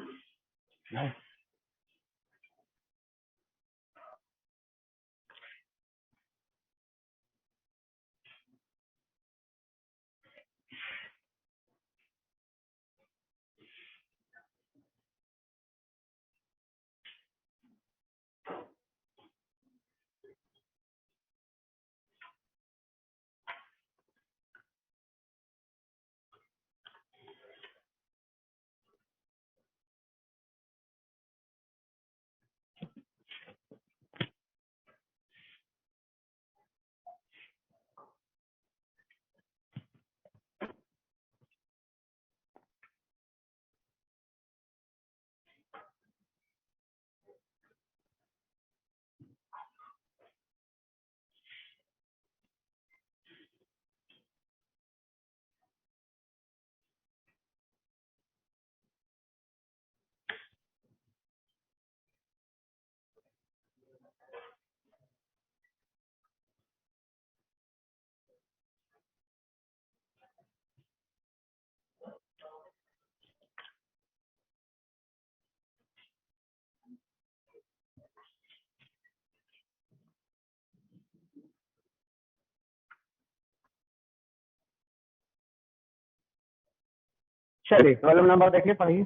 चलिए 12 नंबर देखिए, पढ़िए।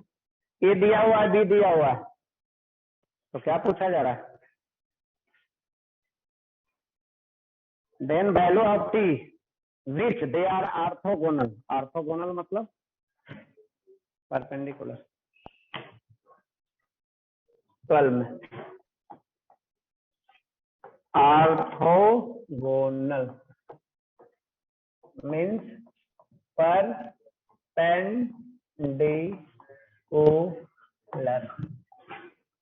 ए दिया हुआ है, बी दिया हुआ है, तो क्या पूछा जा रहा है? Then value of t which they are orthogonal. Orthogonal मतलब परपेंडिकुलर। 12 में orthogonal means perpendicular.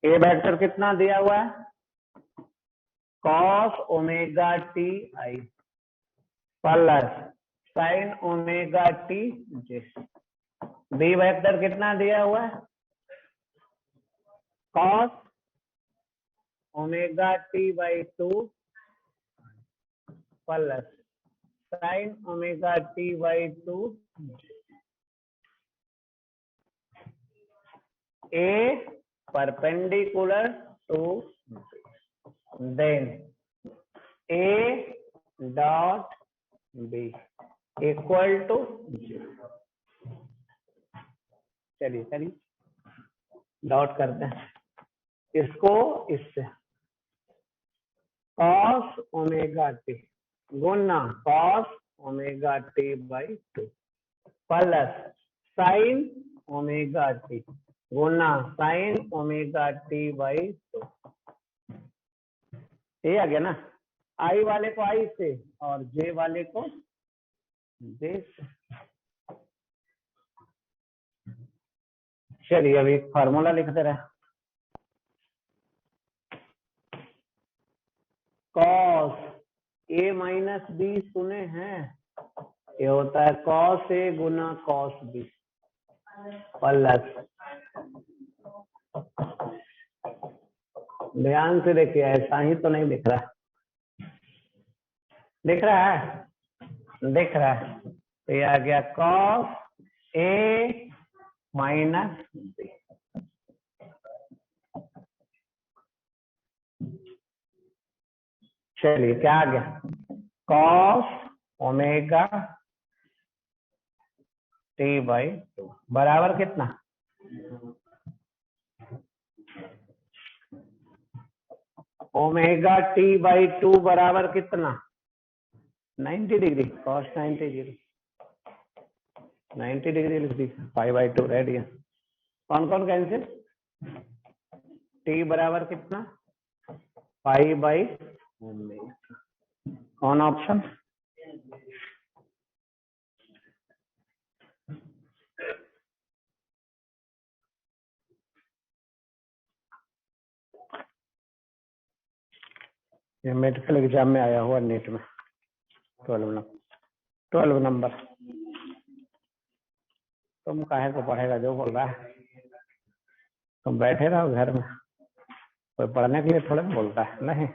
A vector कितना दिया हुआ है? Cos omega t i plus sine omega t j. B vector कितना दिया हुआ है? Cos omega t by 2 plus sine omega t by 2। A perpendicular to then a dot b equal to 0। चलिए चलिए डॉट करते हैं इसको इससे। Cos omega T Guna cos omega t by 2 plus sine omega T Guna sign omega t by 2। ये आ गया ना? आई वाले को आई से और जे वाले को जे से। चलिए अभी फार्मूला लिखते रहे। कॉस ए माइनस बी सुने हैं? ये होता है cos A Guna cos B plus, ध्यान से देखिए ऐसा ही तो नहीं दिख रहा। दिख रहा है? दिख रहा है। तो ये आ गया कॉस ए माइनस बी। चलिए क्या आ गया? कॉस ओमेगा टी बाई 2 बराबर कितना? ओमेगा टी बाई 2 बराबर कितना? 90 डिग्री। कॉस 90 डिग्री लिख दी। पाई बाई 2 रह दिया। कौन कौन कैंसिल? टी बराबर कितना? Pi by omega. कौन ऑप्शन? ये मेडिकल एग्जाम में आया हुआ नीट में 12 नंबर। तुम काहे को पढ़ेगा जो बोल रहा है? तुम बैठे रहो घर में, कोई पढ़ने के लिए थोड़ा बोलता है। नहीं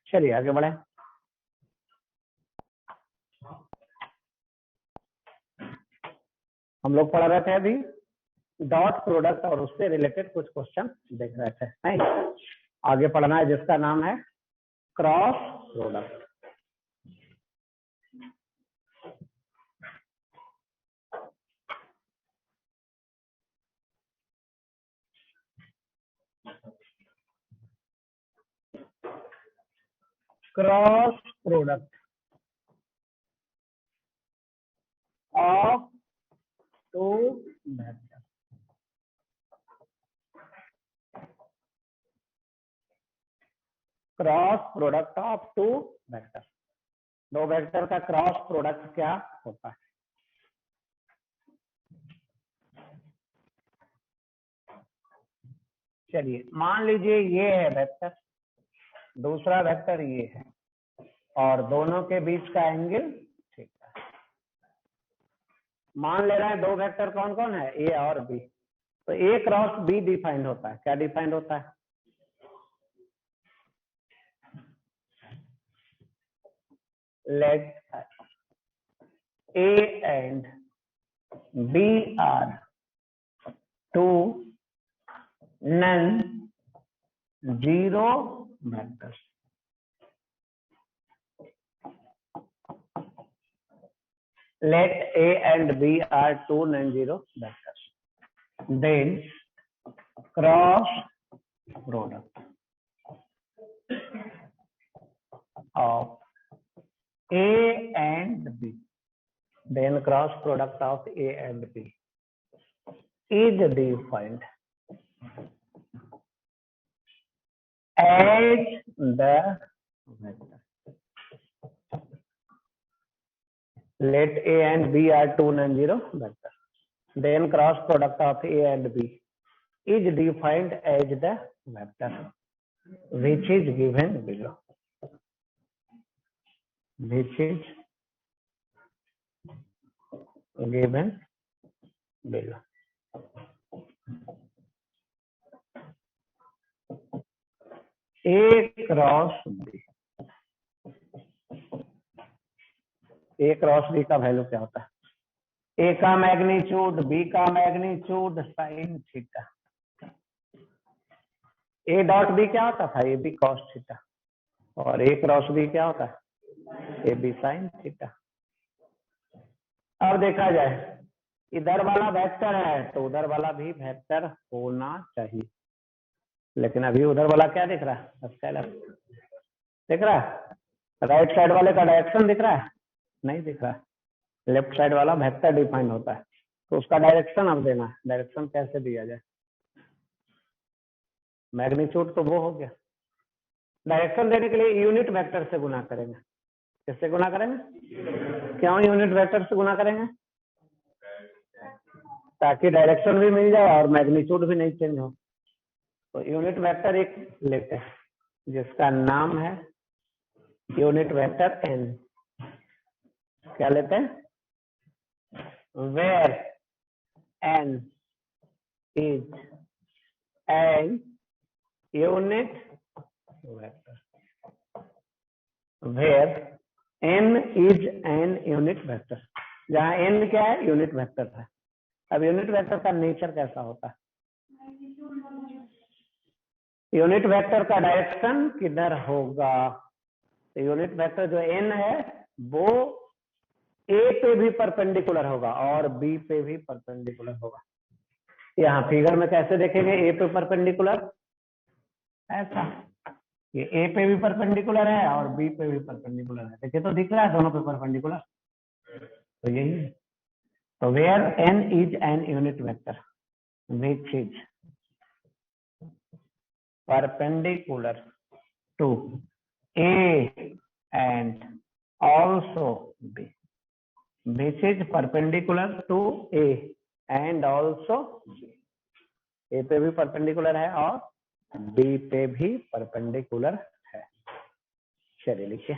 चलिए आगे बढ़े। हम लोग पढ़ रहे थे अभी डॉट प्रोडक्ट और उससे रिलेटेड कुछ क्वेश्चन देख रहे थे, नहीं? आगे पढ़ना है जिसका नाम है cross product. Cross product of two vector. Cross product of two vector, दो वेक्टर का क्रॉस प्रोडक्ट क्या होता है? चलिए मान लीजिए ये है वेक्टर, दूसरा वेक्टर ये है, और दोनों के बीच का एंगल थीटा। मान ले रहे हैं दो वेक्टर कौन कौन है, ए और बी। तो ए क्रॉस बी डिफाइंड होता है, क्या डिफाइंड होता है? Let a and B are two non zero vectors. Let A and B are two non-zero vectors. Then cross product of A and B. Then cross product of A and B is defined as the vector. Let A and B are two non-zero vectors. Then cross product of A and B is defined as the vector which is given below. Which is given below. A cross B, a cross b का value क्या होता है? ए का magnitude, b का magnitude sine theta. ए dot B क्या होता था? A B cos theta. और ए क्रॉस बी क्या होता है? ए बी साइन थीटा। अब देखा जाए, इधर वाला वेक्टर है तो उधर वाला भी वेक्टर होना चाहिए, लेकिन अभी उधर वाला क्या दिख रहा है? स्केलर दिख रहा है। राइट साइड वाले का डायरेक्शन दिख रहा है? नहीं दिख रहा है। लेफ्ट साइड वाला वेक्टर डिफाइंड होता है, तो उसका डायरेक्शन अब देना है। डायरेक्शन कैसे दिया जाए? मैग्नीट्यूड तो वो हो गया। डायरेक्शन देने के लिए यूनिट वेक्टर से गुना करेंगे। किससे गुना करेंगे? क्यों यूनिट वेक्टर से गुना करेंगे? ताकि डायरेक्शन भी मिल जाए और मैग्नीट्यूड भी नहीं चेंज हो। तो यूनिट वेक्टर एक लेते हैं जिसका नाम है यूनिट वेक्टर एन। क्या लेते हैं? Where n is an unit vector. Where n is an unit vector, जहां एन क्या है? यूनिट वेक्टर है। अब यूनिट वेक्टर का नेचर कैसा होता है? यूनिट वेक्टर का डायरेक्शन किधर होगा? तो यूनिट वेक्टर जो एन है वो ए पे भी परपेंडिकुलर होगा और बी पे भी परपेंडिकुलर होगा। यहाँ फिगर में कैसे देखेंगे ए पे परपेंडिकुलर? ऐसा, ये ए पे भी परपेंडिकुलर है और बी पे भी परपेंडिकुलर है। देखिए तो दिख रहा है दोनों पे परपेंडिकुलर, तो यही है। तो where n is an unit vector which is perpendicular to a and also b, which is perpendicular to A and also B. A पे भी परपेंडिकुलर है और B पे भी परपेंडिकुलर है। चलिए लिखिए।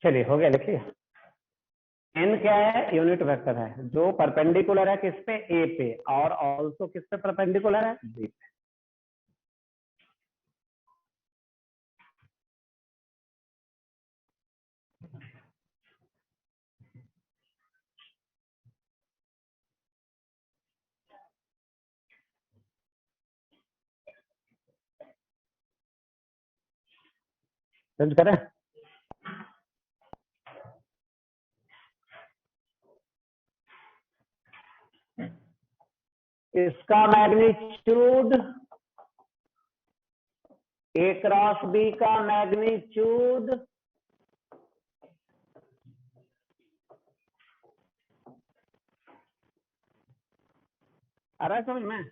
चलिए हो गया, लिखिए। एन क्या है? यूनिट वेक्टर है जो परपेंडिकुलर है किस पे? ए पे, और ऑल्सो किस पे परपेंडिकुलर है? बी पे। समझ करें? इसका मैग्नीट्यूड, ए क्रॉस बी का मैग्नीट्यूड आ रहा है समझ में?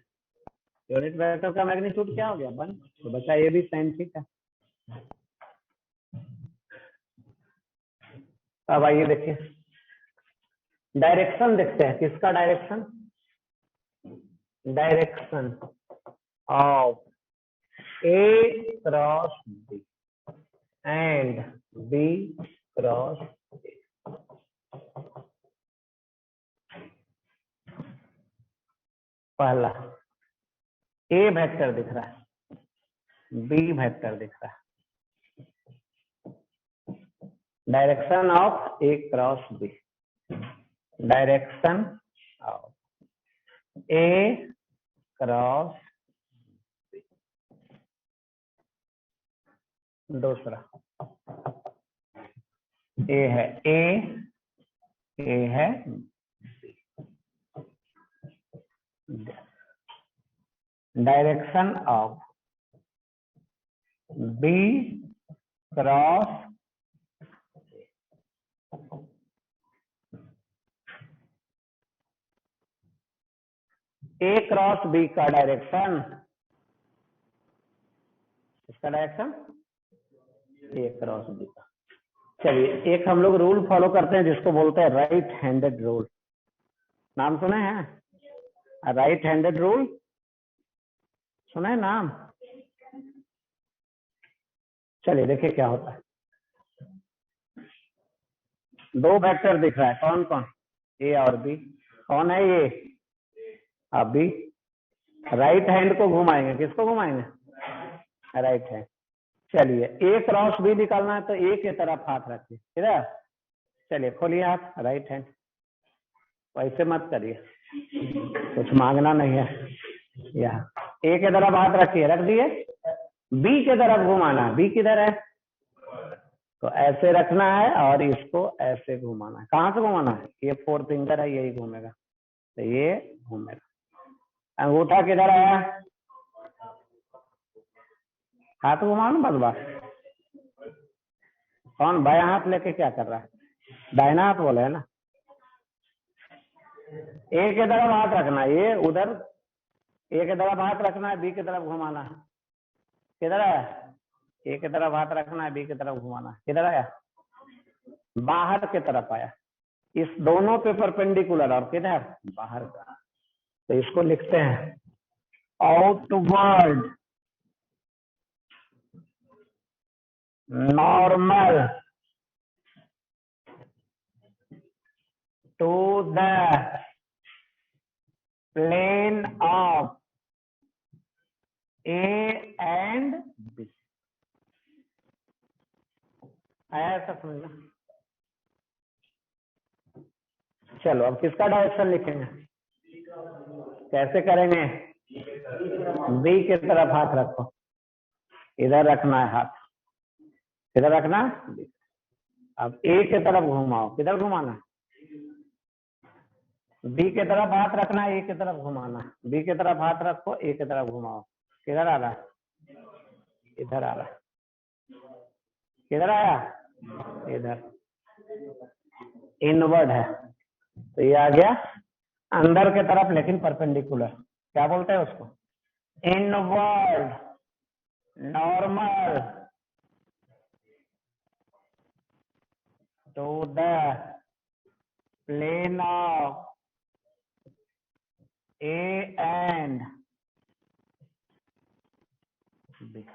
यूनिट वेक्टर का मैग्नीट्यूड क्या हो गया? 1। तो बचा ये भी साइन थीटा। अब आइए देखिए, डायरेक्शन देखते हैं। किसका direction? Direction of a cross b and b cross. पहला ए वेक्टर दिख रहा है, बी वेक्टर दिख रहा है। Direction of a cross b, direction of a cross. दूसरा ए है, ए है direction of b cross. A cross b का डायरेक्शन, इसका डायरेक्शन ए क्रॉस बी का। चलिए, एक हम लोग रूल फॉलो करते हैं जिसको बोलते हैं राइट हैंडेड रूल। नाम सुने हैं? राइट हैंडेड रूल सुना है नाम? चलिए देखिए क्या होता है। दो वेक्टर दिख रहा है, कौन कौन? ए और बी। कौन है ये? बी। राइट हैंड को घुमाएंगे, किसको घुमाएंगे? Right hand. चलिए, ए क्रॉस बी निकालना है तो ए की तरफ हाथ रखिए, इधर। चलिए खोलिए हाथ, राइट हैंड। वैसे मत करिए, कुछ मांगना नहीं है। यहाँ ए की तरफ हाथ रखिए, रख दिए। बी की तरफ घुमाना है। बी किधर है? तो ऐसे रखना है और इसको ऐसे घुमाना है। कहाँ से घुमाना है? ये 4 फिंगर है, यही घूमेगा, तो ये घूमेगा। अंगूठा किधर आया? हाथ घुमाओ ना, बस बात। कौन बाया हाथ लेके क्या कर रहा है? दाहिना हाथ बोले है ना। ए की तरफ हाथ रखना है, ये उधर। ए की तरफ हाथ रखना है, बी की तरफ घुमाना है। किधर आया? ए की तरफ हाथ रखना है, बी की तरफ घुमाना है। किधर आया? बाहर की तरफ आया। इस दोनों पे परपेंडिकुलर, और किधर? बाहर का। तो इसको लिखते हैं outward normal to the plane of a and b. आया ऐसा समझना? चलो अब किसका डायरेक्शन लिखेंगे? कैसे करेंगे? बी की तरफ हाथ रखो, इधर रखना है हाथ। किधर रखना? अब ए की तरफ घुमाओ, किधर घुमाना? बी की तरफ हाथ रखना है, ए की तरफ घुमाना। बी की तरफ हाथ रखो, ए की तरफ घुमाओ। किधर आ रहा है? इधर आ रहा है। किधर आया? इधर। इनवर्ड है, तो ये आ गया अंदर की तरफ, लेकिन परपेंडिकुलर। क्या बोलते हैं उसको? Inward normal to the plane of a and B.